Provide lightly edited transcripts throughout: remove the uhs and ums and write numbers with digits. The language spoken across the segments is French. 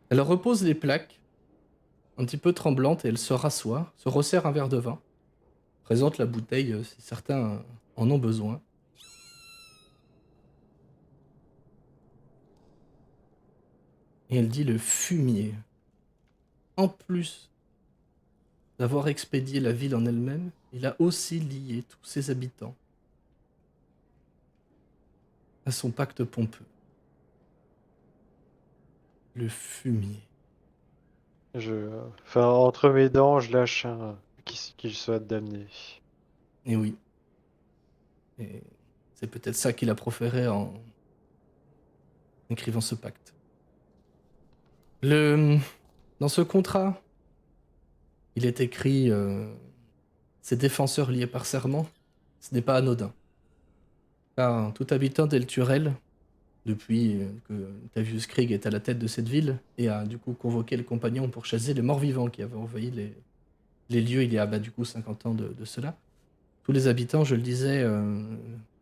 Elle repose les plaques, un petit peu tremblante, et elle se rassoit, se resserre un verre de vin, présente la bouteille si certains en ont besoin. Et elle dit le fumier. En plus d'avoir expédié la ville en elle-même, il a aussi lié tous ses habitants à son pacte pompeux. Le fumier. Enfin, entre mes dents, je lâche un qu'il soit damné. Et oui. Et c'est peut-être ça qu'il a proféré en écrivant ce pacte. Le... Dans ce contrat, il est écrit ses défenseurs liés par serment. Ce n'est pas anodin. Car tout habitant d'El Turel, depuis que Tavius Krieg est à la tête de cette ville, et a du coup convoqué les compagnons pour chasser les morts vivants qui avaient envahi les lieux il y a du coup 50 ans de cela, tous les habitants, je le disais,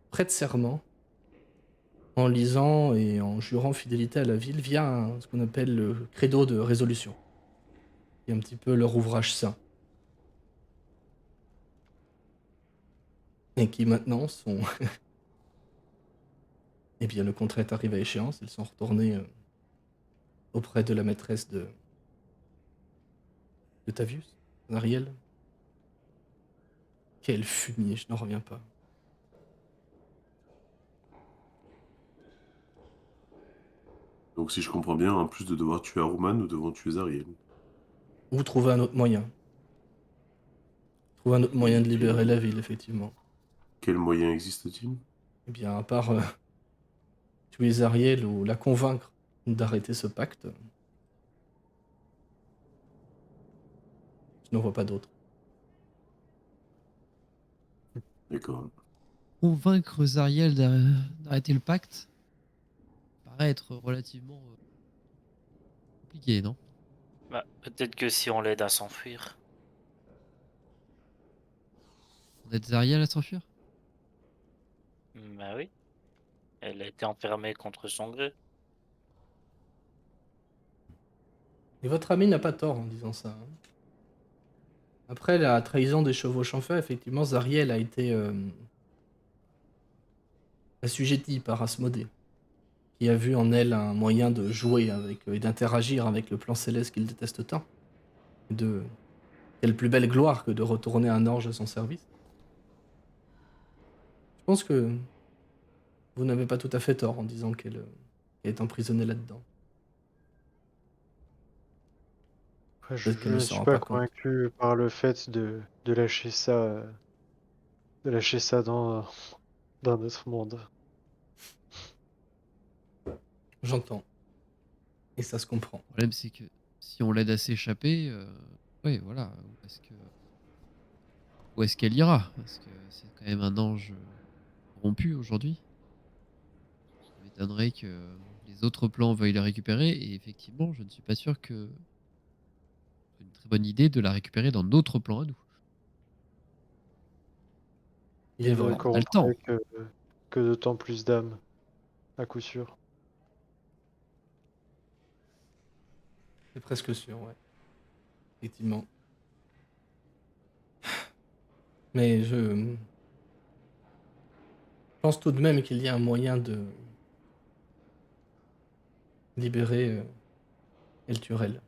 prêtent serment en lisant et en jurant fidélité à la ville via ce qu'on appelle le credo de résolution, qui est un petit peu leur ouvrage saint, et qui maintenant sont... Eh bien, le contrat est arrivé à échéance, ils sont retournés auprès de la maîtresse de Tavius, Ariel. Quel fumier, je n'en reviens pas. Donc si je comprends bien, en plus de devoir tuer Aruman, nous devons tuer Zariel. Ou trouver un autre moyen. Trouver un autre moyen Et de libérer la ville, effectivement. quel moyen existe-t-il? Eh bien, à part tuer Ariel ou la convaincre d'arrêter ce pacte, je n'en vois pas d'autre. D'accord. Convaincre Zariel d'arrêter le pacte paraît être relativement compliqué, non? Bah, peut-être que si on l'aide à s'enfuir. On aide Zariel à s'enfuir? Bah oui, elle a été enfermée contre son gré. Et votre ami n'a pas tort en disant ça, hein. Après la trahison des chevauches en feu, effectivement, Zariel a été assujettie par Asmodée, qui a vu en elle un moyen de jouer avec et d'interagir avec le plan céleste qu'il déteste tant. De quelle plus belle gloire que de retourner un ange à son service. Je pense que vous n'avez pas tout à fait tort en disant qu'elle est emprisonnée là-dedans. Après, Peut-être qu'elle je ne ne se suis rend pas pas compte. convaincu par le fait de lâcher ça dans notre monde. J'entends. Et ça se comprend. Le problème, c'est que si on l'aide à s'échapper, oui, voilà, où est-ce qu'elle ira? Parce que c'est quand même un ange rompu aujourd'hui. Ça m'étonnerait que les autres plans veuillent la récupérer. Et effectivement, je ne suis pas sûr que c'est une très bonne idée de la récupérer dans notre plan à nous. Il est Il ne vrai. On a le temps. corromprait que d'autant plus d'âmes, à coup sûr. C'est presque sûr, ouais. Effectivement. Mais je pense tout de même qu'il y a un moyen de libérer El Turel.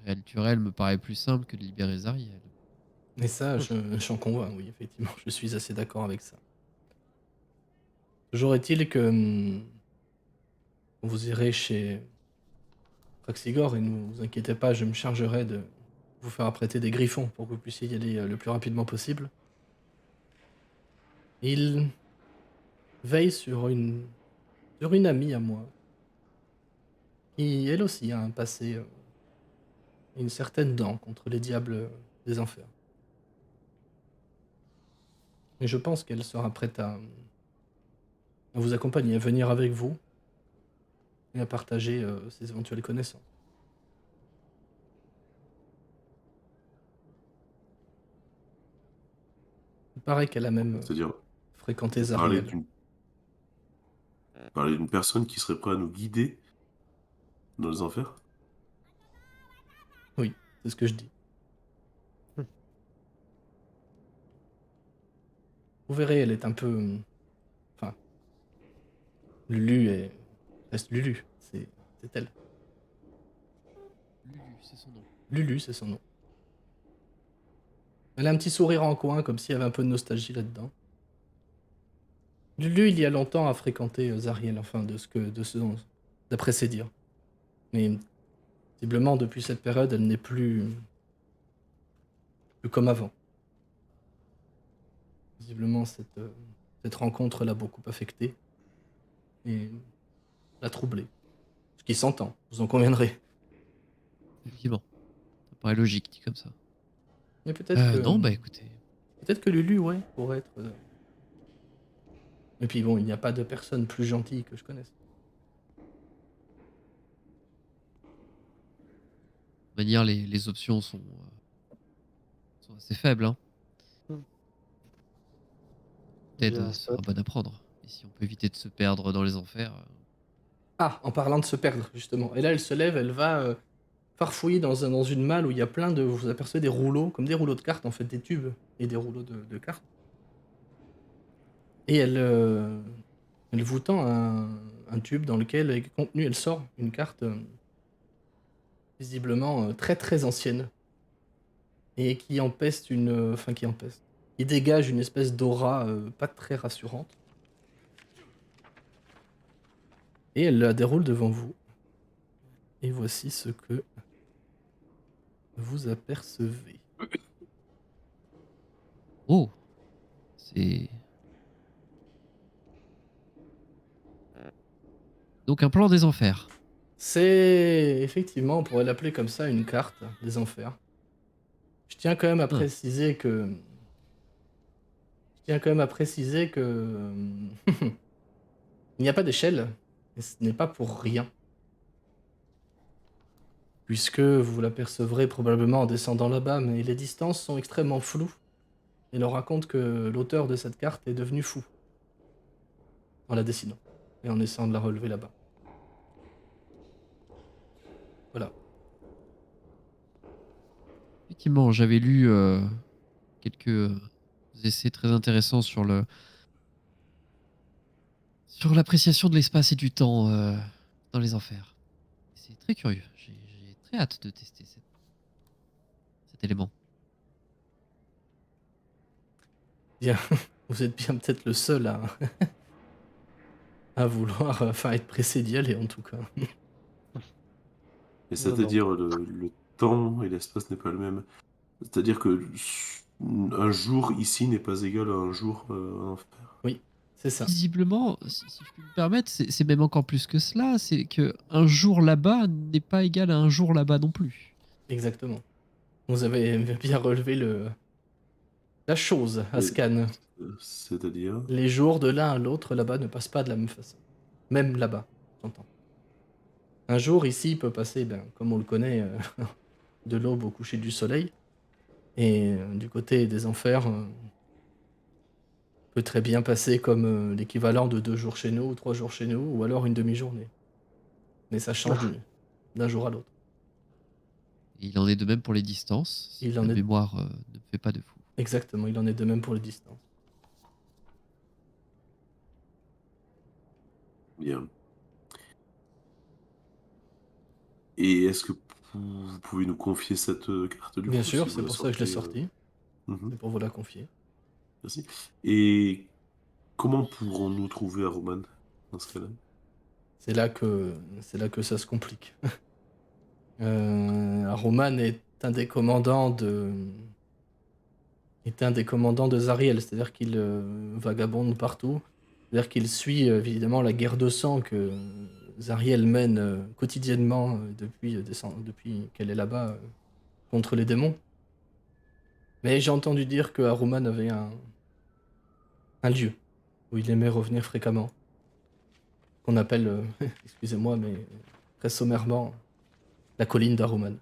Réal Turel me paraît plus simple que de libérer Zariel. Et ça, j'en convainc, oui, effectivement. Je suis assez d'accord avec ça. Toujours est-il que vous irez chez Praxigor et ne vous inquiétez pas, je me chargerai de vous faire apprêter des griffons pour que vous puissiez y aller le plus rapidement possible. Il veille sur une amie à moi, qui elle aussi a un passé, une certaine dent contre les diables des enfers. Et je pense qu'elle sera prête à vous accompagner, à venir avec vous et à partager ses éventuelles connaissances. Il paraît qu'elle a même C'est-à-dire, fréquenté vous parlez Zariel. d'une Parler d'une personne qui serait prête à nous guider dans les enfers? Oui, c'est ce que je dis. Vous verrez, elle est un peu... Enfin, Lulu reste Lulu. C'est elle. Lulu, c'est son nom. Lulu, c'est son nom. Elle a un petit sourire en coin, comme s'il y avait un peu de nostalgie là-dedans. Lulu, il y a longtemps, a fréquenté Zariel, enfin, d'après ses dires. Mais visiblement, depuis cette période, elle n'est plus comme avant. Visiblement, cette rencontre l'a beaucoup affectée et l'a troublée. Ce qui s'entend, vous en conviendrez. Effectivement. Ça paraît logique, dit comme ça. Mais peut-être Non, bah écoutez. que Lulu, ouais, pourrait être. Et puis bon, il n'y a pas de personne plus gentille que je connaisse. De toute manière, les options sont assez faibles. Hein. Hmm. Ted Bien, sera ça. bonne à prendre. Et si on peut éviter de se perdre dans les enfers. Ah, en parlant de se perdre, justement. Et là, elle se lève, elle va farfouiller dans une malle où il y a plein de. Vous apercevez des rouleaux, comme des rouleaux de cartes, en fait, des tubes et des rouleaux de cartes. Et elle vous tend un tube dans lequel est contenu, elle sort une carte visiblement très très ancienne. Et qui empeste une. Enfin, qui empeste. Qui dégage une espèce d'aura pas très rassurante. Et elle la déroule devant vous. Et voici ce que vous apercevez. Oh, c'est. Donc un plan des enfers. C'est effectivement, on pourrait l'appeler comme ça, une carte des enfers. Je tiens quand même à préciser que. Je tiens quand même à préciser que. Il n'y a pas d'échelle. Et ce n'est pas pour rien. Puisque vous l'apercevrez probablement en descendant là-bas, mais les distances sont extrêmement floues. Et l'on raconte que l'auteur de cette carte est devenu fou. En la dessinant. Et en essayant de la relever là-bas. Voilà. Effectivement, j'avais lu quelques essais très intéressants sur l'appréciation de l'espace et du temps dans les enfers. C'est très curieux. J'ai très hâte de tester cet élément. Bien. Vous êtes bien peut-être le seul à vouloir être pressé d'y aller en tout cas. Et Non, c'est-à-dire le temps et l'espace n'est pas le même. C'est-à-dire que un jour ici n'est pas égal à un jour en enfer. Oui, c'est ça. Visiblement, si je peux me permettre, c'est même encore plus que cela. C'est que un jour là-bas n'est pas égal à un jour là-bas non plus. Exactement. Vous avez bien relevé la chose à Mais- Scan. C'est-à-dire... Les jours de l'un à l'autre là-bas ne passent pas de la même façon. Même là-bas, j'entends. Un jour ici peut passer, ben, comme on le connaît, de l'aube au coucher du soleil. Et du côté des enfers, peut très bien passer comme l'équivalent de 2 jours chez nous ou 3 jours chez nous, ou alors une demi-journée. Mais ça change d'un jour à l'autre. Et il en est de même pour les distances. Si Il en la est- mémoire ne me fait pas de fou. Exactement, il en est de même pour les distances. Bien. Et est-ce que vous pouvez nous confier cette carte du Bien coup, sûr, si vous c'est la pour ça que je l'ai sortez, sorti. Mhm, C'est pour vous la confier. merci. Et comment pourrons-nous trouver Aruman dans ce cas-là? C'est là que ça se complique. Roman est un des commandants de Zariel, c'est-à-dire qu'il vagabonde partout. C'est-à-dire qu'il suit évidemment la guerre de sang que Zariel mène quotidiennement depuis qu'elle est là-bas contre les démons. Mais j'ai entendu dire que Aruman avait un lieu où il aimait revenir fréquemment, qu'on appelle, excusez-moi, mais très sommairement, la colline d'Aruman.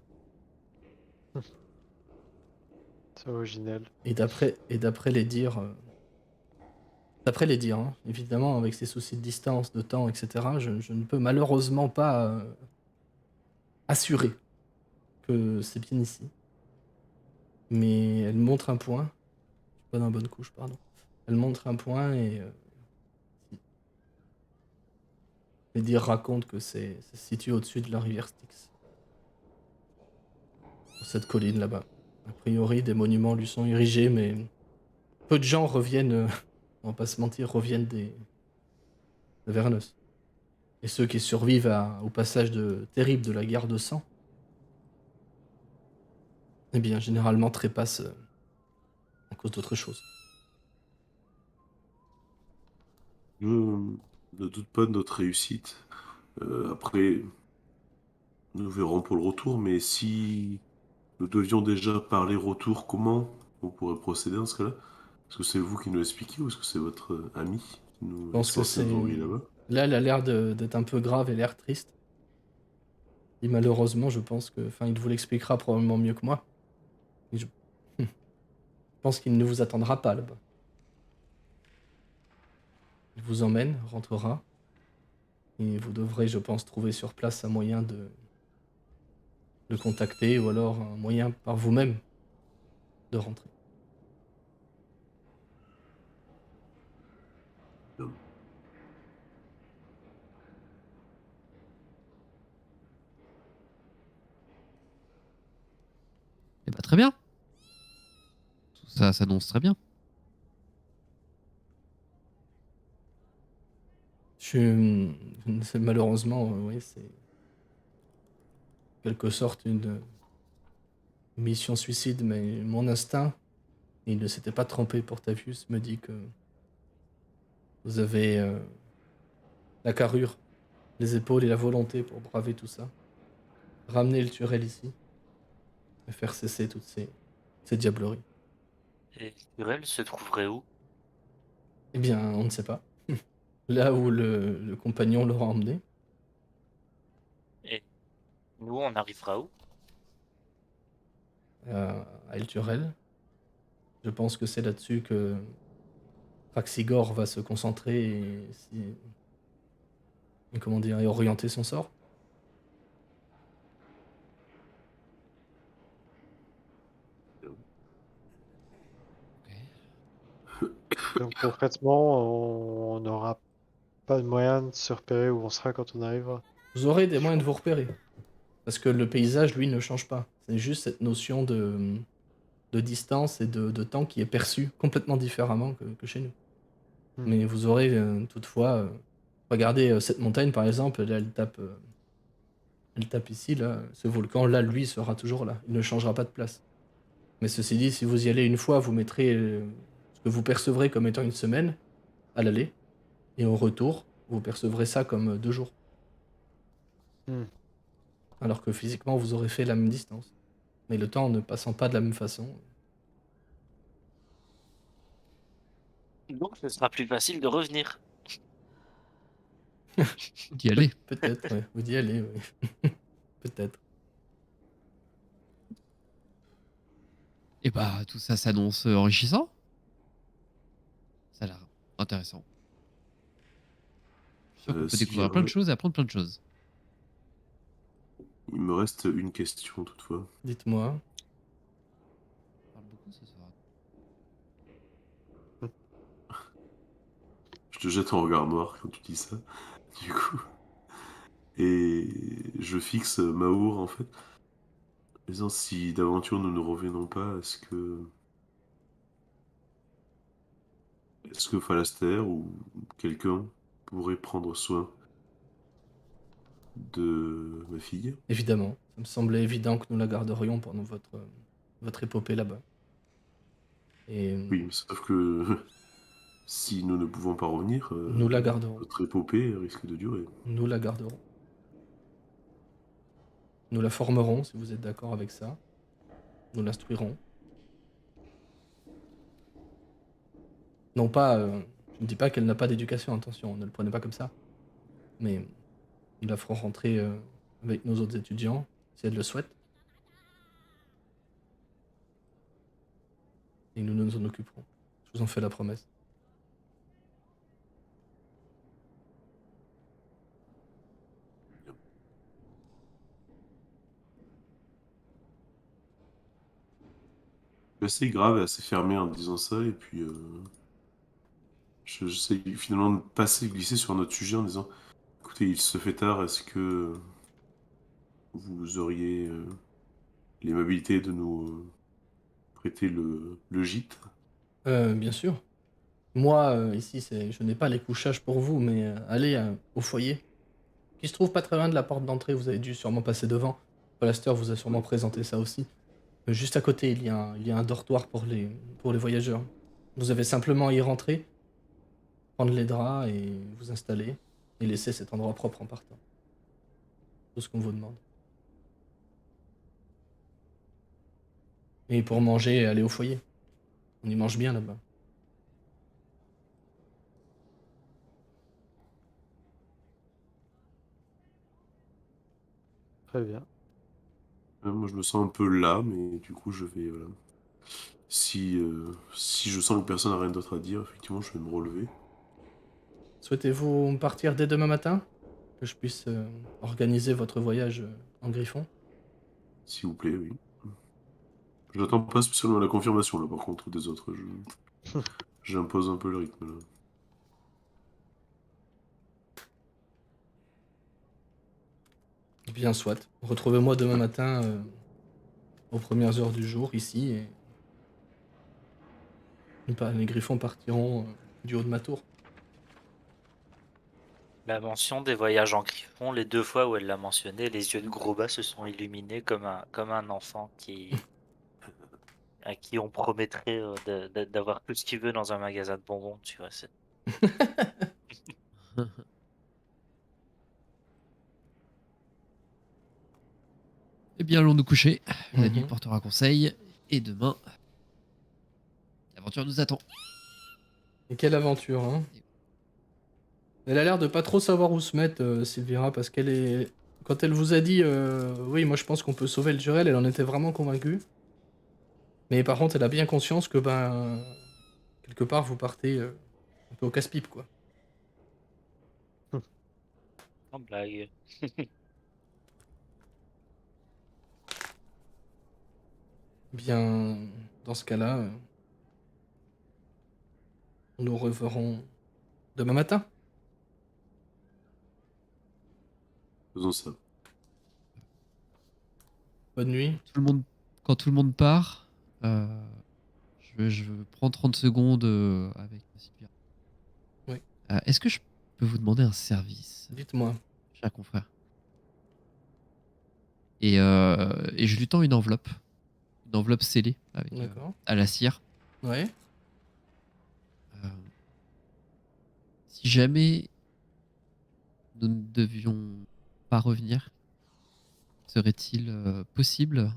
c'est original. Et d'après les dires D'après les dires, hein. Évidemment, avec ses soucis de distance, de temps, etc., je ne peux malheureusement pas assurer que c'est bien ici. Mais elle montre un point. Je suis pas dans la bonne couche, pardon. Elle montre un point et les dires racontent que ça se situe au-dessus de la rivière Styx. Sur cette colline là-bas. A priori, des monuments lui sont érigés, mais peu de gens reviennent, on va pas se mentir, reviennent de Vernos. Et ceux qui survivent au passage terrible de la guerre de sang, eh bien, généralement trépassent à cause d'autre chose. Je ne doute pas de notre réussite. Après, nous verrons pour le retour, mais si nous devions déjà parler retour, comment on pourrait procéder dans ce cas-là? Est-ce que c'est vous qui nous l'expliquez ou est-ce que c'est votre ami qui Je nous est pense que censé nous envoyer c'est... là-bas? Là, elle a l'air d'être un peu grave et l'air triste. Et malheureusement, je pense que... Enfin, il vous l'expliquera probablement mieux que moi. Mais je pense qu'il ne vous attendra pas là-bas. Il vous emmène, rentrera. Et vous devrez, je pense, trouver sur place un moyen de le contacter ou alors un moyen par vous-même de rentrer. Et bah, très bien. Tout ça s'annonce très bien. C'est malheureusement, oui, c'est en quelque sorte une mission suicide, mais mon instinct, il ne s'était pas trompé pour Tavius, me dit que vous avez la carrure, les épaules et la volonté pour braver tout ça. Ramener le Turel ici et faire cesser toutes ces diableries. Et Turel se trouverait où? Eh bien, on ne sait pas. Là où le compagnon l'aura emmené, Et nous, on arrivera où? à El Turel. Je pense que c'est là-dessus que Praxigor va se concentrer et comment dire, et orienter son sort. Donc concrètement, on n'aura pas de moyen de se repérer où on sera quand on arrivera. Vous aurez des moyens de vous repérer. Parce que le paysage, lui, ne change pas. C'est juste cette notion de distance et de temps qui est perçue complètement différemment que chez nous. Hmm. Mais vous aurez toutefois... regardez cette montagne, par exemple, là, elle tape ici, là. Ce volcan, là, lui, sera toujours là. Il ne changera pas de place. Mais ceci dit, si vous y allez une fois, vous mettrez ce que vous percevrez comme étant une semaine à l'aller. Et au retour, vous percevrez ça comme 2 jours. Hmm. Alors que physiquement, vous aurez fait la même distance. Mais le temps ne passant pas de la même façon. Donc, ce sera plus facile de revenir. D'y aller. Peut-être, ouais. Vous y allez, oui. Peut-être. Et bah, tout ça s'annonce enrichissant. Ça a l'air intéressant. Je suis sûr qu'on peut Si découvrir plein de j'aimerais- choses et apprendre plein de choses. Il me reste une question toutefois. Dites-moi. On parle beaucoup ce soir. Je te jette un regard noir quand tu dis ça, du coup. Et je fixe Maour en fait. Disant si d'aventure nous ne revenons pas, est-ce que Falaster ou quelqu'un pourrait prendre soin de ma fille? Évidemment. Ça me semblait évident que nous la garderions pendant votre épopée là-bas. Et Oui, mais sauf que si nous ne pouvons pas revenir, nous la garderons. notre épopée risque de durer. Nous la garderons. Nous la formerons, si vous êtes d'accord avec ça. Nous l'instruirons. Non pas... je ne dis pas qu'elle n'a pas d'éducation, attention, ne le prenez pas comme ça. Mais nous la ferons rentrer avec nos autres étudiants, si elle le souhaite. Et nous nous en occuperons. Je vous en fais la promesse. assez grave et assez fermé en disant ça, et puis j'essaie finalement de passer, glisser sur un autre sujet en disant, écoutez, il se fait tard, est-ce que vous auriez l'aimabilité de nous prêter le gîte? Bien sûr. Moi, ici, je n'ai pas les couchages pour vous, mais allez au foyer, qui se trouve pas très loin de la porte d'entrée. Vous avez dû sûrement passer devant. Follaster vous a sûrement présenté ça aussi. Juste à côté, il y a un dortoir pour les voyageurs. Vous avez simplement à y rentrer, prendre les draps et vous installer, et laisser cet endroit propre en partant. Tout ce qu'on vous demande. Et pour manger, allez au foyer. On y mange bien là-bas. Très bien. Moi, je me sens un peu là, mais du coup, je vais, voilà. Si je sens que personne n'a rien d'autre à dire, effectivement, je vais me relever. Souhaitez-vous partir dès demain matin? Que je puisse organiser votre voyage en Griffon? S'il vous plaît, oui. Je n'attends pas spécialement la confirmation, là, par contre, des autres. J'impose un peu le rythme, là. Bien soit. Retrouvez-moi demain matin aux premières heures du jour ici et les Griffons partiront du haut de ma tour. La mention des voyages en Griffon, les 2 fois où elle l'a mentionné, les yeux de Grosbas se sont illuminés comme un enfant à qui on promettrait d'avoir tout ce qu'il veut dans un magasin de bonbons, tu vois. Eh bien, allons nous coucher. La nuit Mhm. portera conseil. Et demain, l'aventure nous attend. Et quelle aventure, hein? Elle a l'air de pas trop savoir où se mettre, Sylvira, parce qu'elle est... Quand elle vous a dit oui, moi je pense qu'on peut sauver le Jurel, elle en était vraiment convaincue. Mais par contre, elle a bien conscience que, ben, quelque part, vous partez un peu au casse-pipe, quoi. Sans blague. Bien, dans ce cas-là, nous reverrons demain matin. Faisons ça. Bonne nuit. Quand tout le monde part, je prends 30 secondes avec Sylvia. Oui. Est-ce que je peux vous demander un service, Dites-moi. cher confrère? Et je lui tends une enveloppe scellée avec D'accord. à la cire. Ouais. Euh, si jamais nous ne devions pas revenir, serait-il possible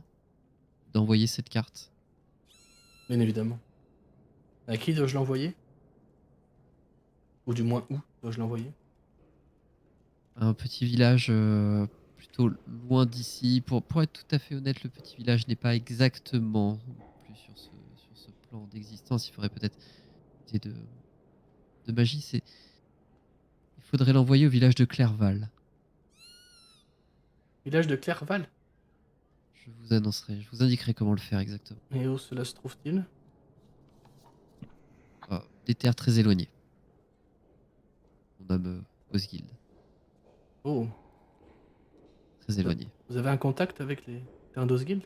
d'envoyer cette carte? Bien évidemment. À qui dois-je l'envoyer? Ou du moins, où dois-je l'envoyer? Un petit village plutôt loin d'ici. Pour être tout à fait honnête, le petit village n'est pas exactement plus sur ce plan d'existence. Il faudrait peut-être essayer de magie. Il faudrait l'envoyer au village de Clerval. Village de Clerval. Je vous indiquerai comment le faire exactement. Et où cela se trouve-t-il? Des terres très éloignées. On nomme Osguild. Oh, Très éloigné. vous avez un contact avec les Terdos Guild?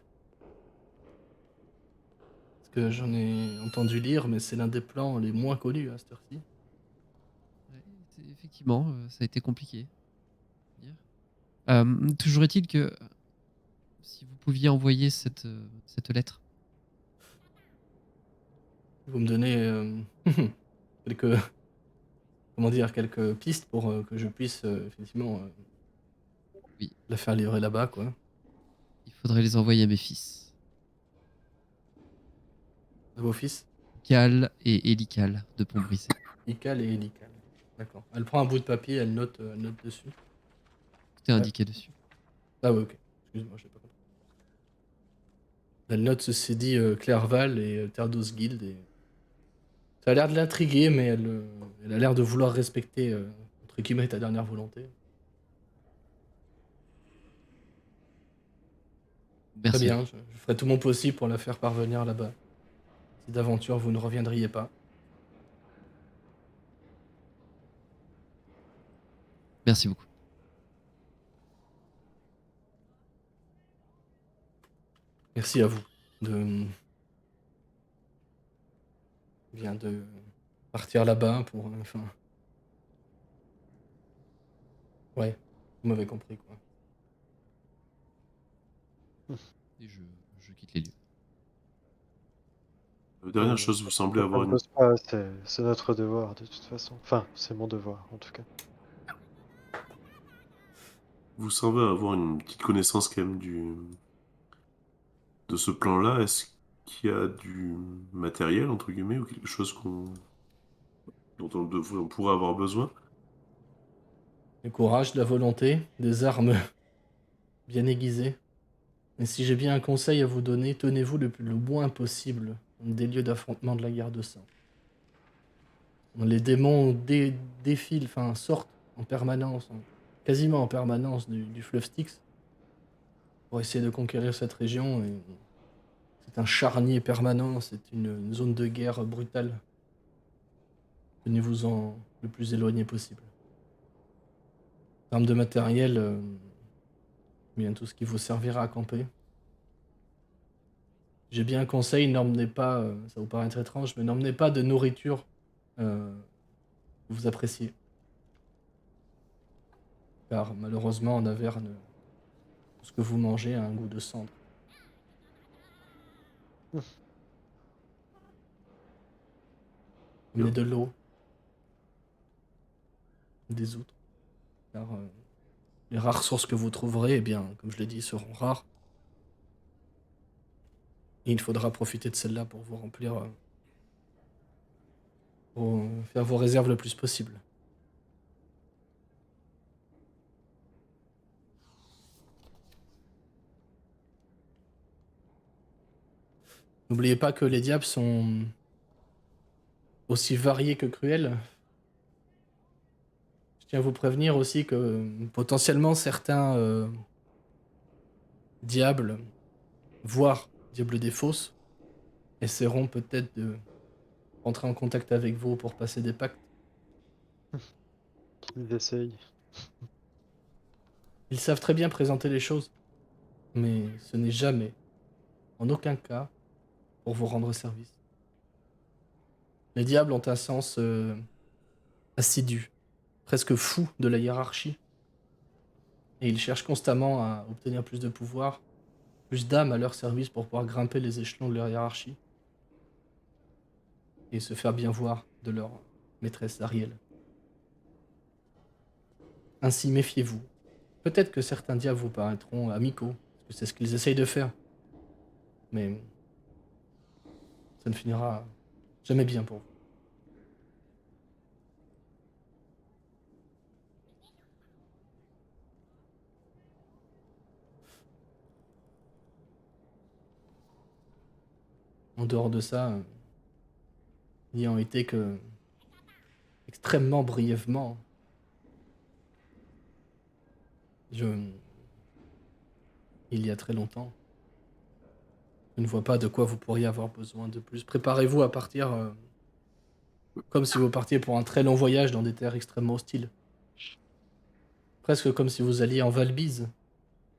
Parce que j'en ai entendu lire, mais c'est l'un des plans les moins connus à cette heure-ci. Ouais, effectivement, ça a été compliqué. Toujours est-il que si vous pouviez envoyer cette lettre. Vous me donnez quelques, comment dire, quelques pistes pour que je puisse effectivement Oui, la faire livrer là-bas, quoi. il faudrait les envoyer à mes fils. À vos fils, Cal et Elical de Pont-Brisé. Ical et Elical. D'accord. Elle prend un bout de papier, elle note dessus. Tout est Ouais. indiqué dessus. Ah ouais, ok. Excuse-moi, j'ai pas compris. Elle note ceci dit Clerval et Terdos Guild. Et... ça a l'air de l'intriguer, mais elle a l'air de vouloir respecter, entre guillemets, ta dernière volonté. Très Merci. bien, je ferai tout mon possible pour la faire parvenir là-bas. si d'aventure vous ne reviendriez pas. Merci beaucoup. Merci à vous de bien de partir là-bas pour enfin ouais, vous m'avez compris quoi. Et je quitte les lieux. Dernière chose, vous semblez Ça avoir ne une... pose pas, c'est notre devoir de toute façon. Enfin, c'est mon devoir en tout cas. Vous semblez avoir une petite connaissance quand même de ce plan-là. Est-ce qu'il y a du matériel, entre guillemets, ou quelque chose dont on pourrait avoir besoin? Du courage, de la volonté, des armes bien aiguisées. Et si j'ai bien un conseil à vous donner, tenez-vous le moins possible des lieux d'affrontement de la guerre de sang. Les démons défilent, enfin sortent en permanence, quasiment en permanence du fleuve Styx pour essayer de conquérir cette région. Et c'est un charnier permanent, c'est une zone de guerre brutale. Tenez-vous-en le plus éloigné possible. En termes de matériel, bien tout ce qui vous servira à camper. J'ai bien un conseil, n'emmenez pas, ça vous paraître étrange, mais n'emmenez pas de nourriture que vous appréciez. Car malheureusement, en Averne, tout ce que vous mangez a un goût de cendre. Emmenez de l'eau, des outres, car les rares sources que vous trouverez, eh bien, comme je l'ai dit, seront rares. Et il faudra profiter de celles-là pour vous remplir, pour faire vos réserves le plus possible. N'oubliez pas que les diables sont aussi variés que cruels. Je tiens à vous prévenir aussi que potentiellement certains diables, voire diables des fosses, essaieront peut-être de rentrer en contact avec vous pour passer des pactes. Ils essayent. Ils savent très bien présenter les choses, mais ce n'est jamais, en aucun cas, pour vous rendre service. Les diables ont un sens assidu, presque fou de la hiérarchie, et ils cherchent constamment à obtenir plus de pouvoir, plus d'âmes à leur service pour pouvoir grimper les échelons de leur hiérarchie et se faire bien voir de leur maîtresse Ariel. Ainsi, méfiez-vous. Peut-être que certains diables vous paraîtront amicaux, parce que c'est ce qu'ils essayent de faire. Mais ça ne finira jamais bien pour vous. En dehors de ça, n'ayant été que extrêmement brièvement, il y a très longtemps, je ne vois pas de quoi vous pourriez avoir besoin de plus. Préparez-vous à partir comme si vous partiez pour un très long voyage dans des terres extrêmement hostiles. Presque comme si vous alliez en Valbise.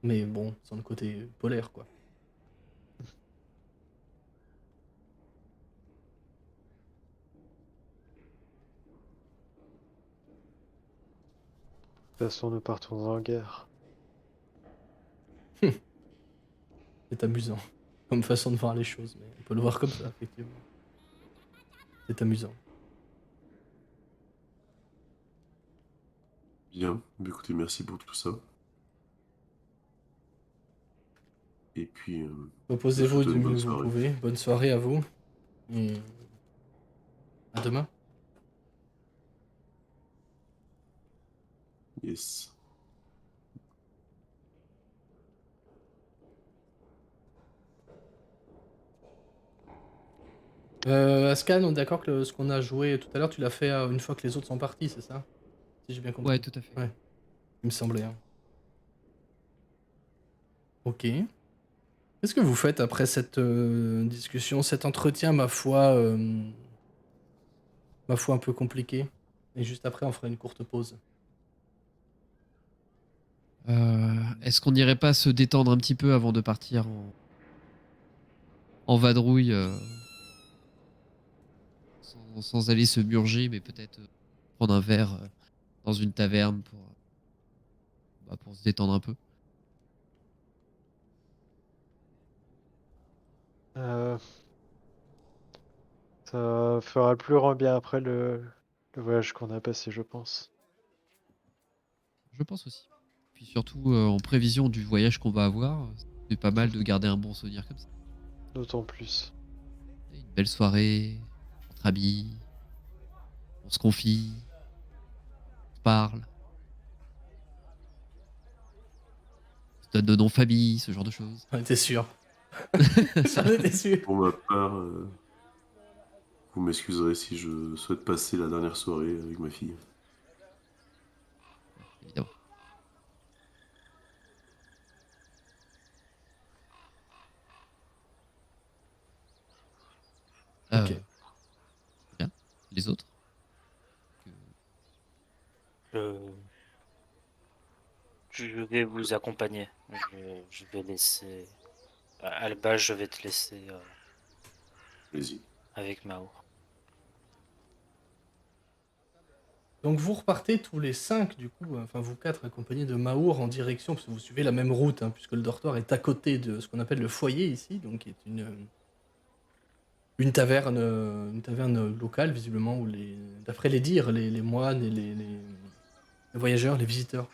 Mais bon, sans le côté polaire, quoi. De toute façon, nous partons en guerre. C'est amusant. Comme façon de voir les choses, mais on peut le voir comme ça, effectivement. C'est amusant. Bien, bah, écoutez, merci pour tout ça. Et puis, je vous Reposez-vous souhaite du une mieux bonne que vous soirée. pouvez. Bonne soirée à vous. Et à demain. Yes. Ascan, on est d'accord que ce qu'on a joué tout à l'heure, tu l'as fait une fois que les autres sont partis, c'est ça? Si j'ai bien compris. Ouais, tout à fait. Ouais, il me semblait. Hein. Ok. Qu'est-ce que vous faites après cette discussion, cet entretien, ma foi un peu compliqué? Et juste après, on fera une courte pause. Est-ce qu'on n'irait pas se détendre un petit peu avant de partir en vadrouille sans aller se murger, mais peut-être prendre un verre dans une taverne pour se détendre un peu? Euh, Ça fera le plus grand bien après le voyage qu'on a passé, je pense. Je pense aussi. Puis surtout, en prévision du voyage qu'on va avoir, c'est pas mal de garder un bon souvenir comme ça. D'autant plus. Une belle soirée, entre amis, on se confie, on se parle, on se donne de noms de famille, ce genre de choses. J'en étais sûr. J'en étais sûr. Pour ma part, vous m'excuserez si je souhaite passer la dernière soirée avec ma fille. Évidemment. Ok. Bien. Les autres? Euh, Je vais vous accompagner. Je vais laisser. Alba, je vais te laisser Allez-y. avec Mao. Donc vous repartez tous les 5 du coup, enfin vous 4 accompagnés de Maour en direction, parce que vous suivez la même route, hein, puisque le dortoir est à côté de ce qu'on appelle le foyer ici, donc qui est une taverne locale visiblement, où d'après les dires, les moines et les voyageurs, les visiteurs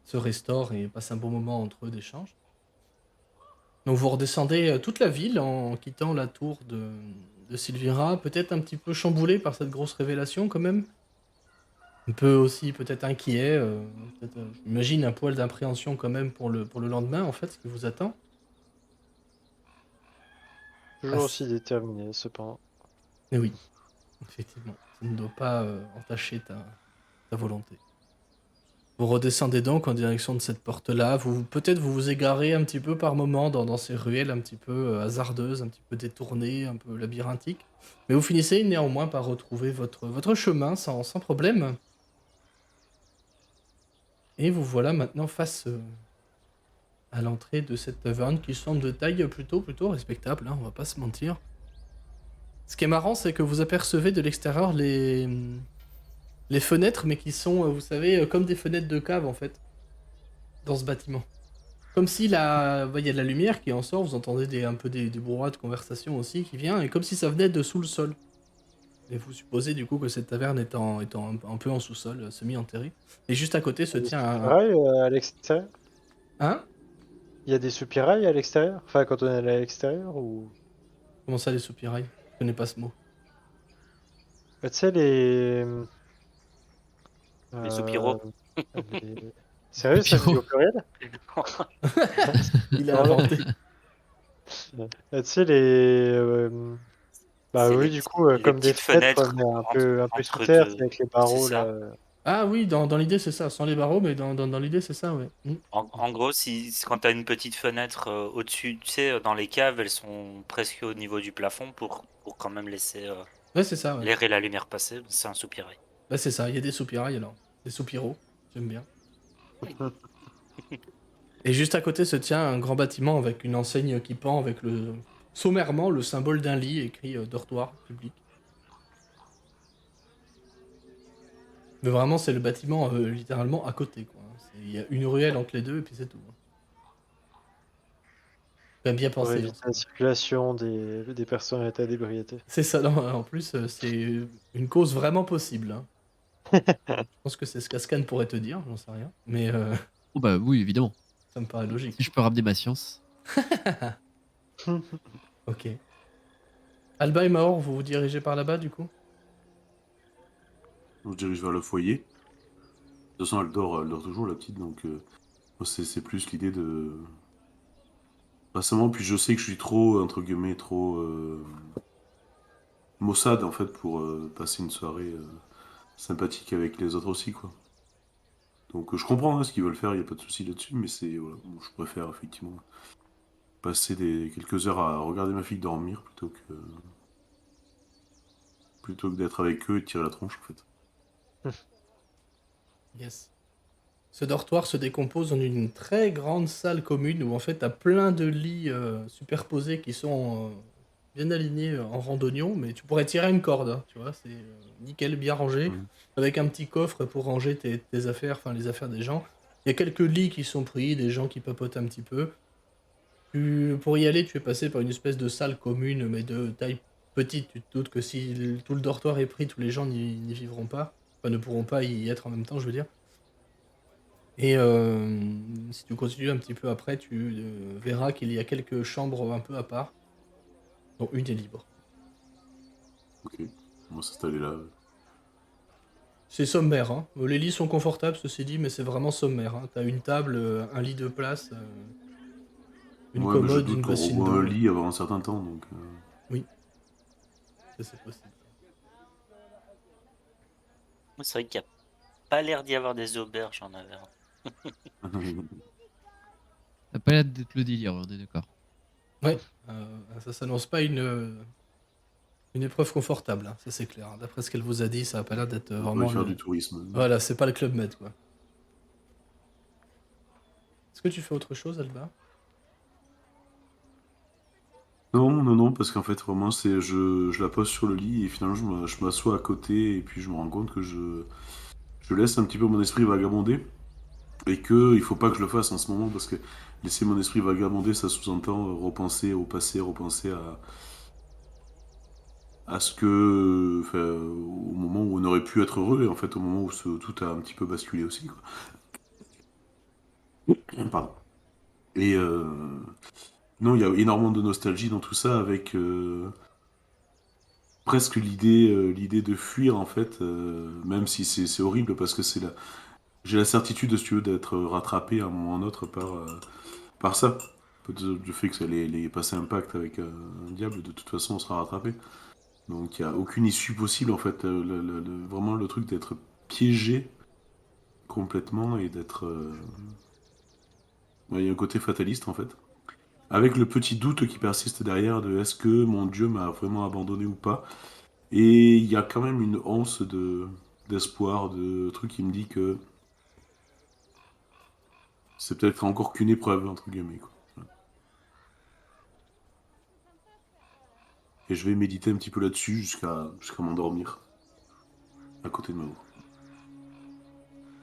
se restaurent et passent un bon moment entre eux d'échange. Donc vous redescendez toute la ville en quittant la tour de Sylvira, peut-être un petit peu chamboulé par cette grosse révélation quand même. Un peu aussi peut-être inquiet, j'imagine un poil d'appréhension quand même pour le lendemain en fait, ce qui vous attend. Toujours Ah, aussi déterminé, cependant. mais oui, effectivement, ça ne doit pas entacher ta volonté. Vous redescendez donc en direction de cette porte-là. Peut-être vous vous égarez un petit peu par moment dans ces ruelles un petit peu hasardeuses, un petit peu détournées, un peu labyrinthiques. Mais vous finissez néanmoins par retrouver votre chemin sans problème. Et vous voilà maintenant face à l'entrée de cette taverne qui semble de taille plutôt respectable, hein, on va pas se mentir. Ce qui est marrant, c'est que vous apercevez de l'extérieur les fenêtres, mais qui sont, vous savez, comme des fenêtres de cave en fait, dans ce bâtiment. Comme si bah, y a de la lumière qui en sort, vous entendez un peu des brouhahs de conversation aussi qui vient, et comme si ça venait de sous le sol. Et vous supposez du coup que cette taverne étant un peu en sous-sol, semi-enterrée. Et juste à côté se Il y a des tient un... soupirails à l'extérieur? Hein? Il y a des soupirails à l'extérieur? Enfin, quand on est allé à l'extérieur ou... Comment ça, les soupirails? Je connais pas ce mot. Bah, tu sais, les... Les soupiraux. les- Sérieux, ça se dit au pluriel? Il a Non, non. inventé. Tu sais, les... Bah C'est oui, les du petits- coup, les comme des petites fenêtres, fenêtres mais un peu sous entre terre, deux. avec les C'est barreaux, ça. là. Ah oui, dans l'idée c'est ça, sans les barreaux, mais dans l'idée c'est ça, ouais. Mm. En gros, quand tu as une petite fenêtre au-dessus, tu sais, dans les caves, elles sont presque au niveau du plafond pour quand même laisser Ouais, c'est ça, ouais. l'air et la lumière passer. C'est un soupirail. Bah c'est ça, il y a des soupirails alors. Des soupiraux, j'aime bien. Et juste à côté se tient un grand bâtiment avec une enseigne qui pend avec sommairement le symbole d'un lit écrit dortoir public. Mais vraiment c'est le bâtiment littéralement à côté quoi. Il y a une ruelle entre les deux et puis c'est tout. Quand même bien Pour pensé. éviter la circulation des personnes en état d'ébriété. C'est ça, non, en plus c'est une cause vraiment possible, hein. Je pense que c'est ce qu'Ascan pourrait te dire, j'en sais rien. Mais Oh bah oui, évidemment. ça me paraît logique. Si je peux ramener ma science. Ok. Alba et Maor, vous vous dirigez par là-bas du coup? On se dirige vers le foyer. De toute façon, elle dort toujours, la petite, donc moi, c'est plus l'idée de... Récemment, puis je sais que je suis trop, entre guillemets, trop maussade, en fait, pour passer une soirée sympathique avec les autres aussi, quoi. Donc je comprends hein, ce qu'ils veulent faire, il n'y a pas de souci là-dessus, mais c'est... Voilà, bon, je préfère, effectivement, passer quelques heures à regarder ma fille dormir plutôt que d'être avec eux et de tirer la tronche en fait. Yes. Ce dortoir se décompose en une très grande salle commune où en fait t'as plein de lits superposés qui sont bien alignés en randonnion, mais tu pourrais tirer une corde, hein, tu vois, c'est nickel, bien rangé, Mhm. avec un petit coffre pour ranger tes affaires, enfin les affaires des gens. Il y a quelques lits qui sont pris, des gens qui papotent un petit peu. Pour y aller, tu es passé par une espèce de salle commune, mais de taille petite. Tu te doutes que si tout le dortoir est pris, tous les gens n'y vivront pas. Enfin, ne pourront pas y être en même temps, je veux dire. Et si tu continues un petit peu après, tu verras qu'il y a quelques chambres un peu à part, dont une est libre. Ok, on va s'installer là. C'est sommaire, hein. Les lits sont confortables, ceci dit, mais c'est vraiment sommaire, hein. T'as une table, un lit de place, une Ouais, mais je commode, doute une qu'on bassine revoit un d'eau. lit avant un certain temps, donc... Oui, ça c'est possible. C'est vrai qu'il n'y a pas l'air d'y avoir des auberges en Auvergne. Ça n'a pas l'air d'être le délire, on est d'accord. Ouais, ça s'annonce pas une épreuve confortable, hein, ça c'est clair, hein. D'après ce qu'elle vous a dit, ça a pas l'air d'être On pourrait vraiment faire le... du tourisme. Voilà, c'est pas le Club Med, quoi. Est-ce que tu fais autre chose, Alba? Non, non, non, parce qu'en fait, vraiment, je la pose sur le lit et finalement, je m'assois à côté et puis je me rends compte que je laisse un petit peu mon esprit vagabonder et que il faut pas que je le fasse en ce moment parce que laisser mon esprit vagabonder, ça sous-entend repenser au passé, repenser à ce que, enfin, au moment où on aurait pu être heureux et en fait, au moment où tout a un petit peu basculé aussi, quoi. Pardon. Et non, il y a énormément de nostalgie dans tout ça avec presque l'idée de fuir en fait, même si c'est horrible parce que j'ai la certitude, si tu veux, d'être rattrapé à un moment ou à un autre par ça. Du fait que les passés un pacte avec un diable, de toute façon, on sera rattrapé. Donc il n'y a aucune issue possible en fait. Vraiment le truc d'être piégé complètement et d'être. Ouais, il y a un côté fataliste en fait. Avec le petit doute qui persiste derrière de est-ce que mon Dieu m'a vraiment abandonné ou pas. Et il y a quand même une once d'espoir, de truc qui me dit que c'est peut-être encore qu'une épreuve, entre guillemets, quoi. Et je vais méditer un petit peu là-dessus jusqu'à m'endormir à côté de Mao.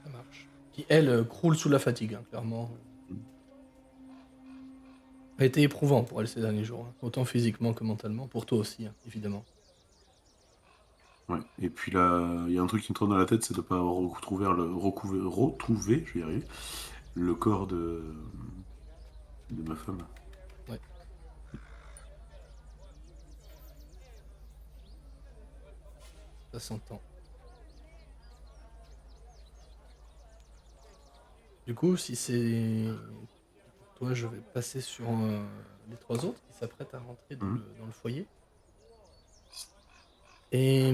Ça marche. Qui, elle, croule sous la fatigue, hein, clairement. Ça a été éprouvant pour elle ces derniers jours, hein, autant physiquement que mentalement. Pour toi aussi, hein, évidemment. Ouais. Et puis là, il y a un truc qui me tourne dans la tête, c'est de ne pas avoir retrouvé, je vais y arriver, le corps de ma femme. Ouais, ça s'entend. Du coup, si c'est toi, je vais passer sur les trois autres qui s'apprêtent à rentrer Mhm. dans le foyer. Et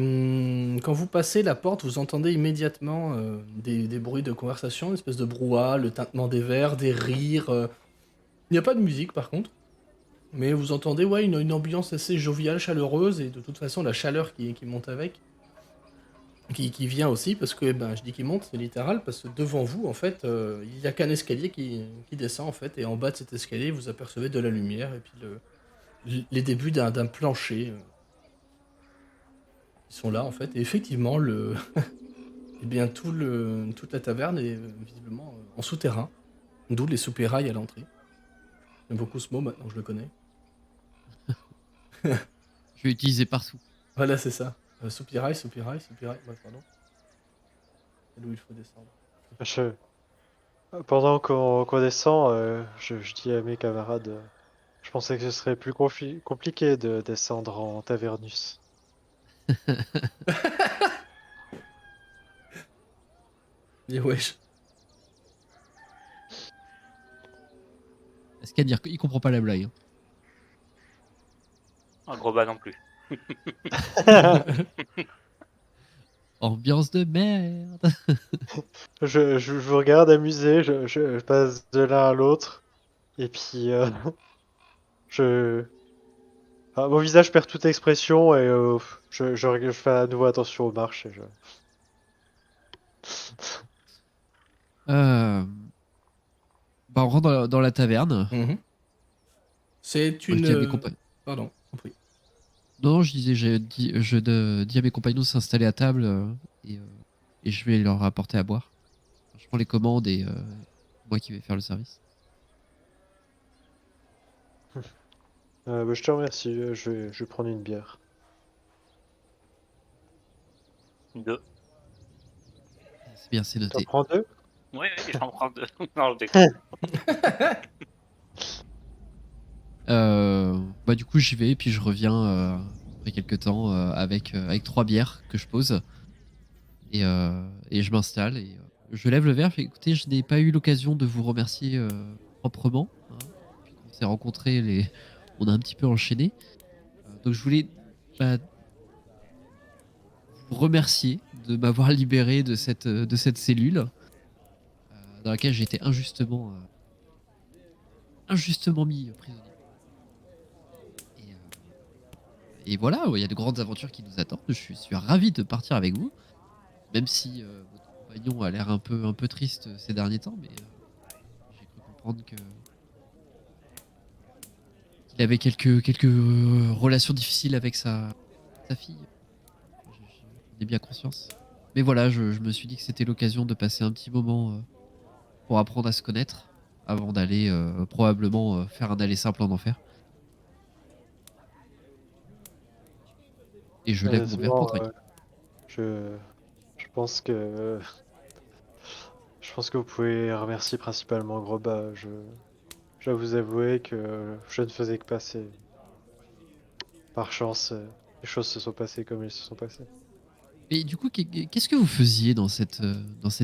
quand vous passez la porte, vous entendez immédiatement des bruits de conversation, une espèce de brouhaha, le tintement des verres, des rires. Il n'y a pas de musique par contre, mais vous entendez ouais, une ambiance assez joviale, chaleureuse, et de toute façon la chaleur qui monte avec, qui vient aussi, parce que ben, je dis qu'il monte, c'est littéral, parce que devant vous, en fait, il n'y a qu'un escalier qui descend, en fait, et en bas de cet escalier, vous apercevez de la lumière, et puis les débuts d'un plancher qui sont là, en fait, et effectivement, eh bien, toute la taverne est visiblement en souterrain, d'où les soupirails à l'entrée. J'aime beaucoup ce mot, maintenant que je le connais. Je vais utiliser partout. Voilà, c'est ça. Soupirail, soupirail, soupirail, ouais, pardon. C'est là où il faut descendre. Je... Pendant qu'on descend, je dis à mes camarades, je pensais que ce serait plus compliqué de descendre en Tavernus. Et wesh. Est-ce qu'à dire qu'il comprend pas la blague, hein. Un gros bas non plus. Ambiance de merde. Je vous regarde amusé, je passe de l'un à l'autre, et puis Mon visage perd toute expression et je fais à nouveau attention aux marches. Euh, Bah, on rentre dans la taverne. Mhm. C'est Moi, je une. dis à mes compagnons. Pardon, compris. Non, je disais, dis à mes compagnons de s'installer à table et je vais leur apporter à boire. Je prends les commandes et moi qui vais faire le service. Je te remercie, je vais prendre une bière. 2. C'est bien, c'est T'en noté. prends 2? Oui, oui, j'en prends 2. Non, je déconne. Bah, du coup, j'y vais et puis je reviens après quelques temps avec 3 bières que je pose et je m'installe et je lève le verre. Je fais, écoutez, je n'ai pas eu l'occasion de vous remercier proprement. Hein. Depuis qu'on s'est rencontrés, on a un petit peu enchaîné. Donc je voulais bah, vous remercier de m'avoir libéré de cette cellule dans laquelle j'ai été injustement mis prisonnier. Et, et voilà, il y a de grandes aventures qui nous attendent. Je suis ravi de partir avec vous, même si votre compagnon a l'air un peu triste ces derniers temps, mais j'ai cru comprendre qu'il avait quelques relations difficiles avec sa fille. J'en ai bien conscience. Mais voilà, je me suis dit que c'était l'occasion de passer un petit moment pour apprendre à se connaître avant d'aller probablement faire un aller simple en enfer. Et je lève mon verre pour Honnêtement, Trek. je, je pense que vous pouvez remercier principalement Groba. Je dois vous avouer que je ne faisais que passer. Par chance, les choses se sont passées comme elles se sont passées. Et du coup, qu'est-ce que vous faisiez dans cette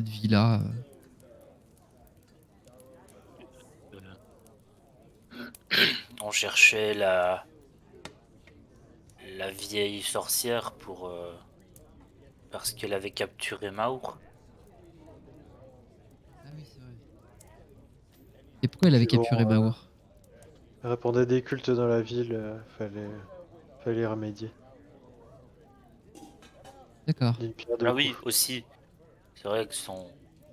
vie-là On cherchait la vieille sorcière parce qu'elle avait capturé Maur. Ah oui, c'est vrai. Et pourquoi elle avait Puis bon, capturé Maour il répandait des cultes dans la ville, fallait y remédier. D'accord. D'une pierre deux Ah coups. oui, aussi. C'est vrai que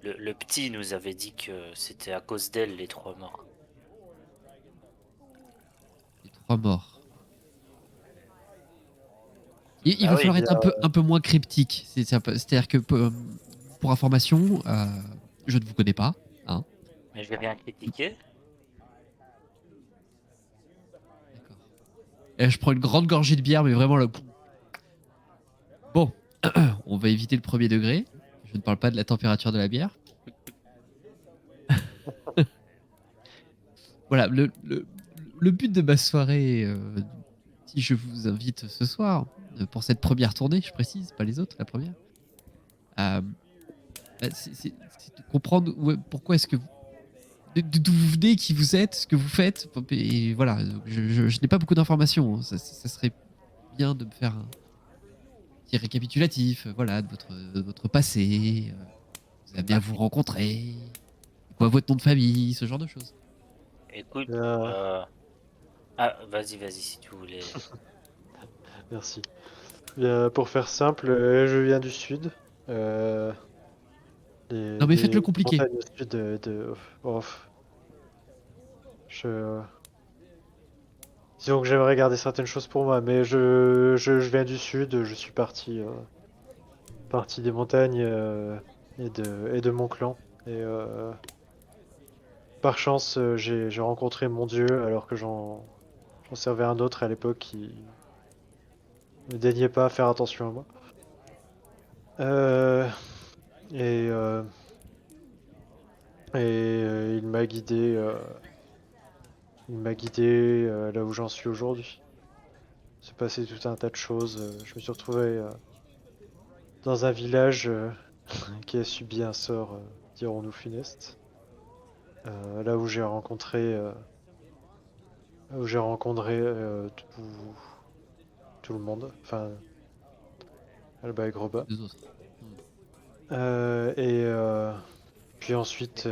le petit nous avait dit que c'était à cause d'elle les 3 morts. Les 3 morts. Il Bah va oui, falloir être un peu moins cryptique. C'est-à-dire que pour information, je ne vous connais pas. Hein. mais je vais rien critiquer. D'accord. Et je prends une grande gorgée de bière, mais vraiment le. Bon, on va éviter le premier degré. Je ne parle pas de la température de la bière. Voilà, le but de ma soirée, si je vous invite ce soir, pour cette première tournée, je précise, pas les autres, la première, euh, bah, c'est de comprendre pourquoi est-ce que d'où vous venez, qui vous êtes, ce que vous faites. Et voilà, je n'ai pas beaucoup d'informations. Hein. Ça serait bien de me faire un petit récapitulatif, voilà, de votre passé. Vous avez bien vous rencontrer. Quoi votre nom de famille, ce genre de choses. Écoute, Euh, ah, vas-y, si tu voulais. Merci. Pour faire simple, je viens du sud. Euh, Non mais des faites-le compliqué. montagnes au sud de. Oh, je... Disons que j'aimerais garder certaines choses pour moi, mais je viens du sud, je suis parti des montagnes et de mon clan. Et par chance, j'ai rencontré mon dieu alors que j'en servais un autre à l'époque qui ne daignait pas faire attention à moi. Euh, et il m'a guidé là où j'en suis aujourd'hui. C'est passé tout un tas de choses. Je me suis retrouvé dans un village qui a subi un sort, dirons-nous, funeste. Là où j'ai rencontré tout le monde, enfin Alba et Groba. Les autres. Hmm. Et puis ensuite,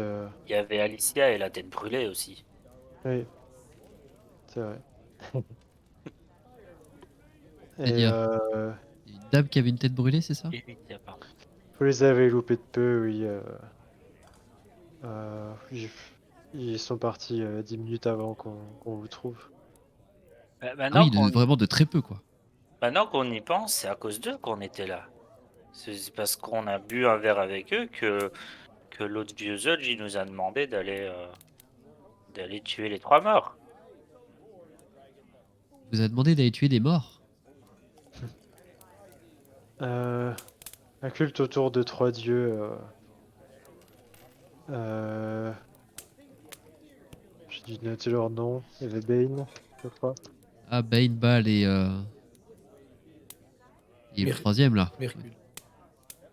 Il y avait Alicia et la tête brûlée aussi. oui, c'est vrai. Et C'est-à-dire, il y a une dame qui avait une tête brûlée, c'est ça? Et oui, tiens, pardon. vous les avez loupés de peu, oui. Ils sont partis 10 minutes avant qu'on vous trouve. Bah, Ah oui, vraiment de très peu, quoi. maintenant qu'on y pense, c'est à cause d'eux qu'on était là. C'est parce qu'on a bu un verre avec eux que l'autre vieux Zodge, il nous a demandé d'aller tuer les 3 morts. Il vous a demandé d'aller tuer des morts. Un culte autour de 3 dieux. J'ai dû noter leur nom. Il y avait Bane, je crois. Ah, Bane, Bal et le Mir- troisième, là. Mercule.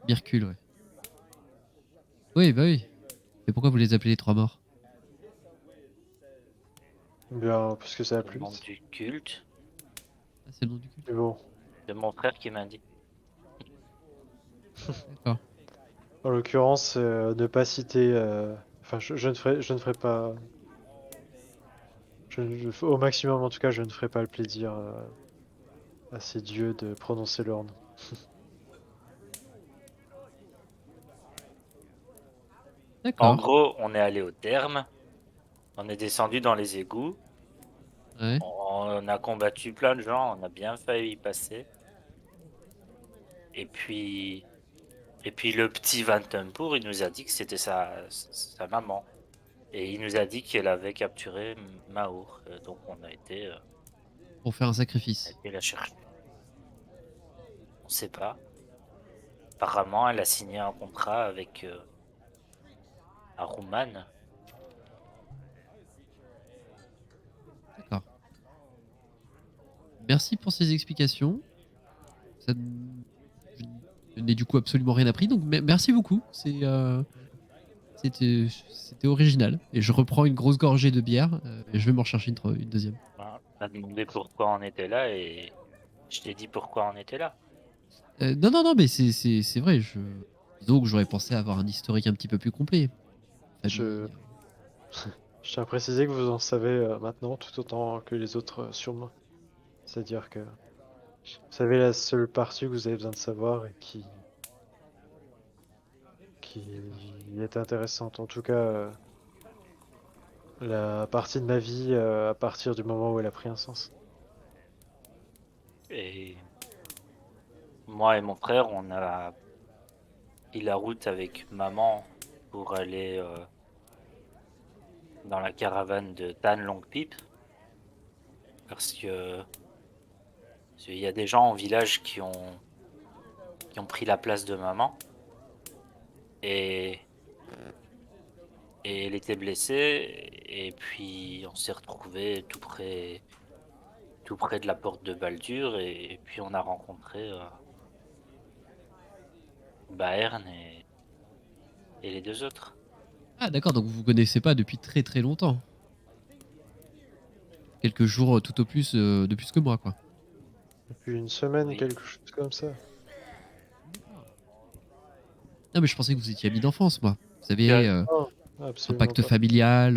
Myrcule, ouais. Oui, bah oui. Mais pourquoi vous les appelez les 3 morts? Bien, parce que ça a Le plu nom vite. du culte, Ah, c'est le nom du culte. Mais bon, de mon frère qui m'a dit. D'accord. en l'occurrence, ne pas citer. Enfin, je ne ferai pas. Au maximum, en tout cas, je ne ferai pas le plaisir à ces dieux de prononcer leur nom. En D'accord. gros, on est allé au terme, on est descendu dans les égouts, Ouais. on a combattu plein de gens, on a bien failli y passer. Et puis, le petit Van Tempour, il nous a dit que c'était sa maman. Et il nous a dit qu'elle avait capturé Maour. Donc on a Pour faire un sacrifice. été la chercher. On sait pas. Apparemment, elle a signé un contrat avec Aruman. D'accord. Merci pour ces explications. Ça... Je n'ai du coup absolument rien appris, donc merci beaucoup. C'était original. Et je reprends une grosse gorgée de bière et je vais m'en chercher une deuxième. Hein. On a demandé pourquoi on était là et je t'ai dit pourquoi on était là. Non, mais c'est vrai. Disons que j'aurais pensé avoir un historique un petit peu plus complet. Je, Famille. je tiens à préciser que vous en savez maintenant tout autant que les autres sur moi. C'est-à-dire que vous savez la seule partie que vous avez besoin de savoir et qui est intéressante. En tout cas, la partie de ma vie à partir du moment où elle a pris un sens. Et moi et mon frère, on a pris la route avec maman pour aller dans la caravane de Tan Long Pip. Parce qu'il y a des gens au village qui ont pris la place de maman. Et, et elle était blessée. Et puis on s'est retrouvés tout près de la porte de Baldur. Et puis on a rencontré Baern et les deux autres. Ah d'accord, donc vous vous connaissez pas depuis très très longtemps. Quelques jours tout au plus de plus que moi, quoi. Depuis une semaine, Oui. quelque chose comme ça. Non mais je pensais que vous étiez amis d'enfance, moi. Vous savez, Non, absolument impact pas. familial,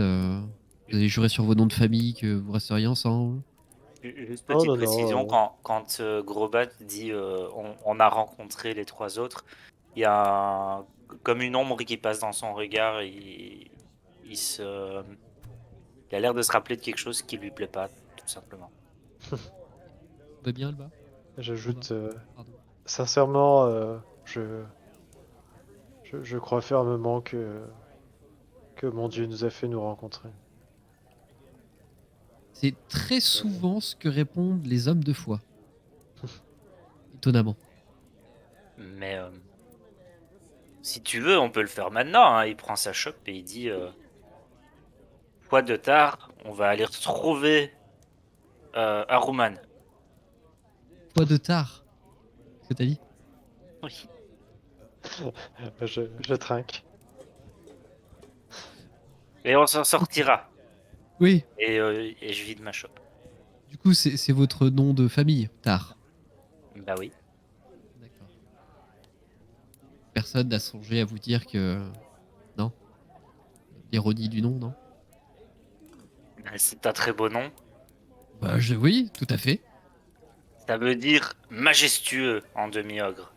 vous avez juré sur vos noms de famille que vous resteriez ensemble. Juste Oh petite non, précision, non. quand Grobat dit on a rencontré les 3 autres, il y a comme une ombre qui passe dans son regard. Il a l'air de se rappeler de quelque chose qui lui plaît pas, tout simplement. Tout va bien, Alba? J'ajoute Pardon. sincèrement, je crois fermement que mon Dieu nous a fait nous rencontrer. C'est très souvent ce que répondent les hommes de foi. Étonnamment. Mais si tu veux, on peut le faire maintenant. Hein. Il prend sa chope et il dit Poids de tard, on va aller retrouver Aruman. Poids de tard. Ce que t'as dit? Oui. Je trinque. Et on s'en sortira. Oui. Et je vide ma chope. Du coup, c'est votre nom de famille, tard. Bah oui. D'accord. Personne n'a songé à vous dire que... Non? L'ironie du nom, non? C'est un très beau nom. Oui, tout à fait. Ça veut dire majestueux en demi-ogre.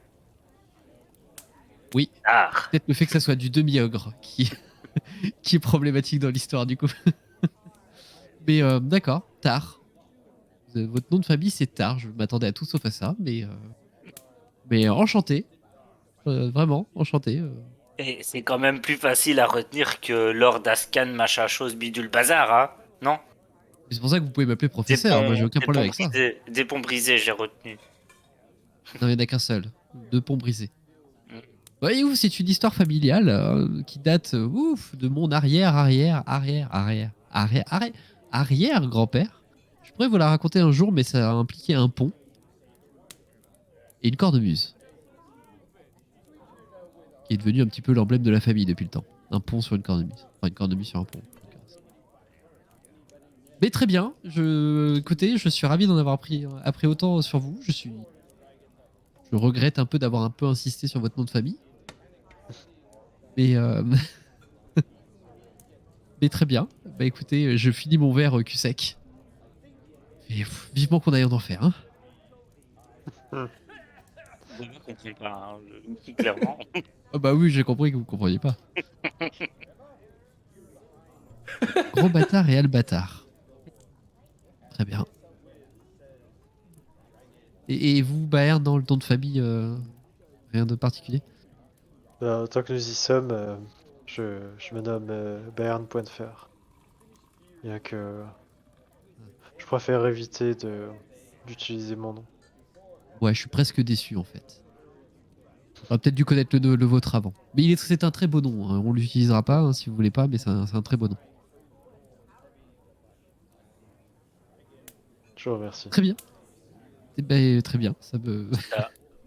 Oui. Tard. Peut-être le fait que ça soit du demi-ogre qui est problématique dans l'histoire du coup. Mais d'accord, Tar. Votre nom de famille c'est Tar. Je m'attendais à tout sauf à ça, mais enchanté. Vraiment, enchanté. Et c'est quand même plus facile à retenir que Lord Ascan, machin chose, bidule bazar, hein? Non? C'est pour ça que vous pouvez m'appeler Des professeur. Moi, j'ai ponts, aucun des problème ponts avec ça. brisés, des ponts brisés, j'ai retenu. Non, il n'y en a qu'un seul. Deux ponts brisés. Mm. Voyez-vous, c'est une histoire familiale qui date de mon arrière grand-père. Je pourrais vous la raconter un jour, mais ça a impliqué un pont et une cornemuse, qui est devenu un petit peu l'emblème de la famille depuis le temps. Un pont sur une cornemuse. Enfin, une cornemuse sur un pont. Mais très bien. Écoutez, je suis ravi d'en avoir appris autant sur vous. Je regrette un peu d'avoir un peu insisté sur votre nom de famille. Mais, mais très bien. Bah écoutez, je finis mon verre cul sec. Et vivement qu'on aille en enfer. Hein. Je ne comprends pas, hein, clairement. Ah bah oui, j'ai compris que vous ne compreniez pas. Gros bâtard et albâtard. Très bien. Et vous, Baer, dans le nom de famille, rien de particulier? Tant que nous y sommes, je me nomme Bayern Pointefer. Bien que je préfère éviter d'utiliser mon nom. Ouais, je suis presque déçu en fait. J'aurais peut-être dû connaître le vôtre avant. Mais c'est un très beau nom. Hein. On l'utilisera pas hein, si vous voulez pas, mais c'est un très beau nom. Je vous remercie. Très bien. Eh ben, très bien.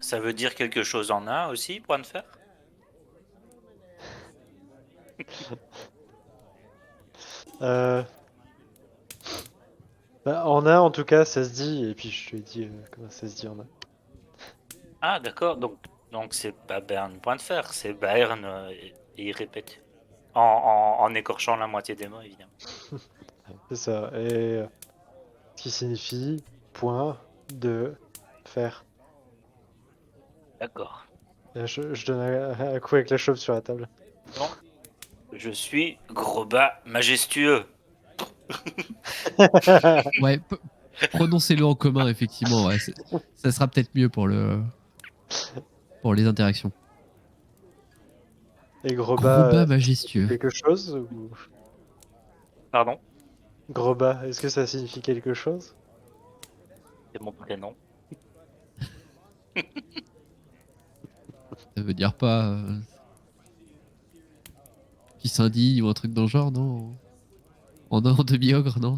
Ça veut dire quelque chose en un aussi, point de fer? Euh, en un, en tout cas, ça se dit, et puis je te dis comment ça se dit en un. Ah, d'accord, donc c'est pas Bern, point de fer, c'est Bayern, et il répète. En écorchant la moitié des mots, évidemment. C'est ça. Et ce qui signifie point de fer. D'accord. Et je donne un coup avec la chauve sur la table. Donc, je suis gros bas majestueux. Ouais, prononcez-le en commun, effectivement. Ouais, ça sera peut-être mieux pour les interactions. Et gros Gros bas, bas ça signifie majestueux. quelque chose ou... Pardon, Gros bas, est-ce que ça signifie quelque chose? c'est mon prénom. Ça veut dire pas fils indigne ou un truc dans le genre, non? En demi-ogre, non?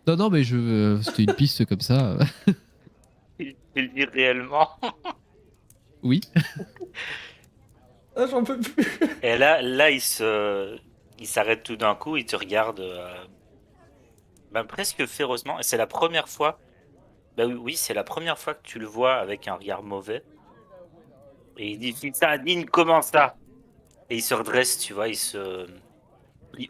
Non, non, mais c'était une piste comme ça. Il le dit réellement. Oui. Ah, j'en peux plus. Et là, il s'arrête tout d'un coup, il te regarde ben, presque férocement. Et c'est la première fois. Ben oui, oui, c'est la première fois que tu le vois avec un regard mauvais. Et il dit, fils indigne, comment ça? Et il se redresse, tu vois, il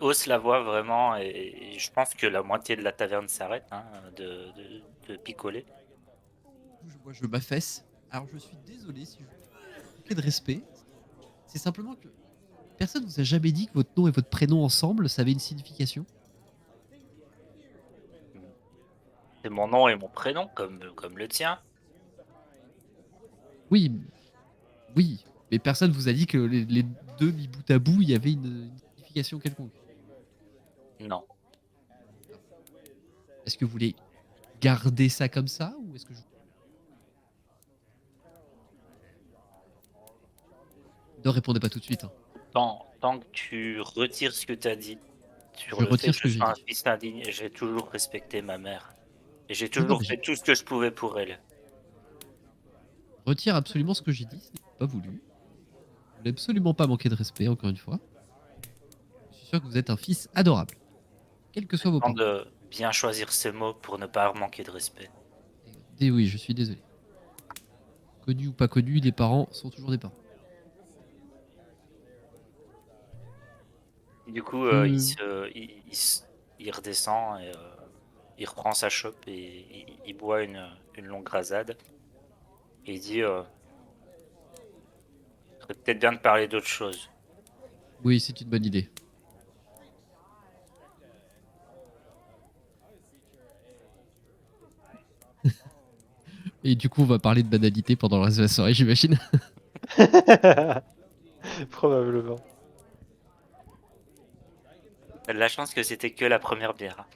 hausse la voix vraiment. Et je pense que la moitié de la taverne s'arrête hein, de picoler. Je m'affaisse. Alors, je suis désolé si je manque de respect. C'est simplement que personne vous a jamais dit que votre nom et votre prénom ensemble, ça avait une signification. C'est mon nom et mon prénom, comme le tien. Oui, oui. Mais personne vous a dit que les deux mis bout à bout, il y avait une signification quelconque. Non. Est-ce que vous voulez garder ça comme ça ou est-ce que je... Ne répondez pas tout de suite. Hein. Tant que tu retires ce que tu as dit sur Je le fait retire que ce je que j'ai sois un dit. fils indigne, j'ai toujours respecté ma mère. Et j'ai Non, non, toujours mais fait tout ce que je pouvais pour elle. je retire absolument ce que j'ai dit. Ce n'est pas voulu. Vous n'avez absolument pas manqué de respect, encore une fois. Je suis sûr que vous êtes un fils adorable. Quels que soient vos Tant parents. de bien choisir ses mots pour ne pas manquer de respect. Et oui, je suis désolé. Connu ou pas connu, les parents sont toujours des parents. Du coup, il redescend et il reprend sa chope et il boit une longue rasade. Et il dit serait peut-être bien de parler d'autre chose. Oui, c'est une bonne idée. Et du coup, on va parler de banalité pendant le reste de la soirée, j'imagine. Probablement. T'as de la chance que c'était que la première bière.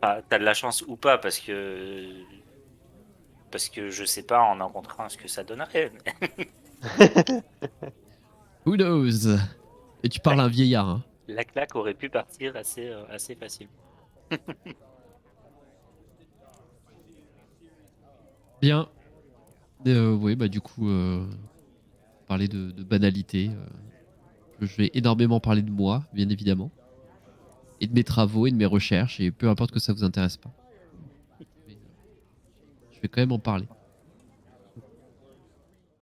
Enfin, t'as de la chance ou pas parce que je sais pas en rencontrant ce que ça donnerait. Who knows? Et tu parles à un vieillard, hein. La claque aurait pu partir assez facile. Bien. Oui, bah du coup, parler de banalité. Je vais énormément parler de moi, bien évidemment. Et de mes travaux et de mes recherches, et peu importe que ça vous intéresse pas. Mais, je vais quand même en parler.